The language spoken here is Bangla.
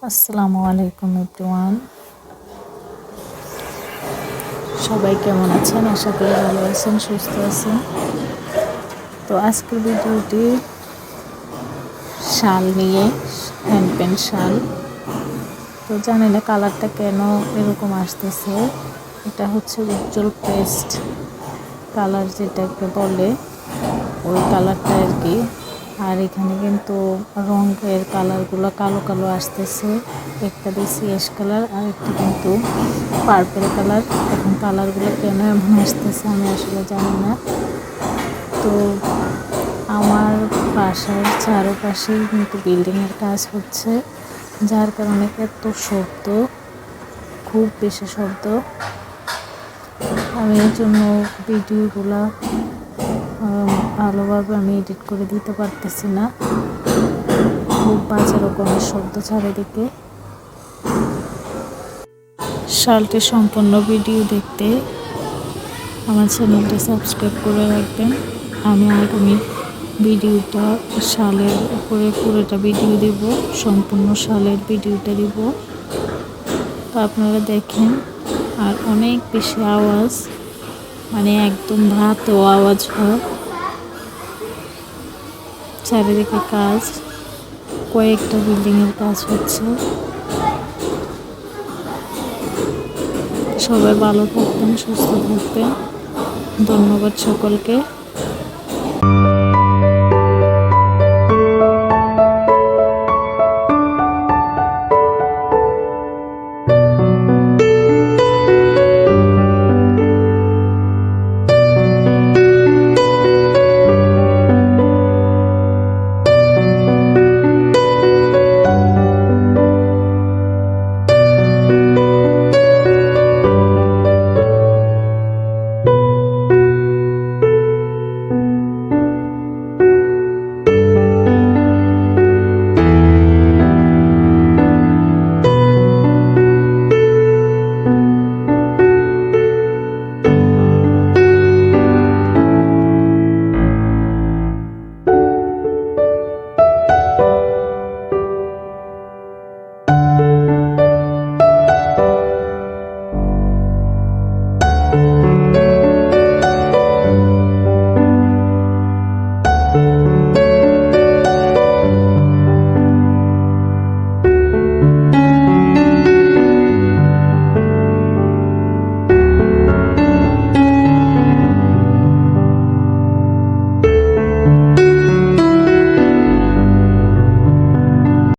আসসালামু আলাইকুম এভরিওয়ান, সবাই কেমন আছেন? আশা করি ভালো আছেন, সুস্থ আছেন। তো আজকের ভিডিওটি শাল নিয়ে, হ্যান্ড পেন্ট শাল। তো জানি না কালারটা কেন এরকম আসতেছে। এটা হচ্ছে উজ্জ্বল পেস্ট কালার, যেটাকে বলে ওই কালারটা আর কি। আর এখানে কিন্তু রঙের কালারগুলো কালো কালো আসতেছে। একটা দিয়েছি অ্যাশ কালার, আর একটা কিন্তু পার্পেল কালার। এখন কালারগুলো কেন এমন আসতেছে আমি আসলে জানি না। তো আমার বাসার চারপাশেই কিন্তু বিল্ডিংয়ের কাজ হচ্ছে, যার কারণে এত শব্দ, খুব বেশি শব্দ। আমি এর জন্য ভিডিওগুলো ভালোভাবে আমি এডিট করে দিতে পারতেছি না। খুব বাজে রকমের শব্দ চারিদিকে। শালটির সম্পূর্ণ ভিডিও দেখতে আমার চ্যানেলটা সাবস্ক্রাইব করে রাখবেন। আমি আগামী ভিডিওটা শালের উপরে পুরোটা ভিডিও দেব, সম্পূর্ণ শালের ভিডিওটা দিব। তো আপনারা দেখেন। আর অনেক বেশি আওয়াজ, মানে একদম ভাতেও আওয়াজ হয়। চারিদিকে কাজ, কয়েকটা বিল্ডিংয়ের কাজ হচ্ছে। সবাই ভালো থাকবেন, সুস্থ থাকবেন। ধন্যবাদ সকলকে।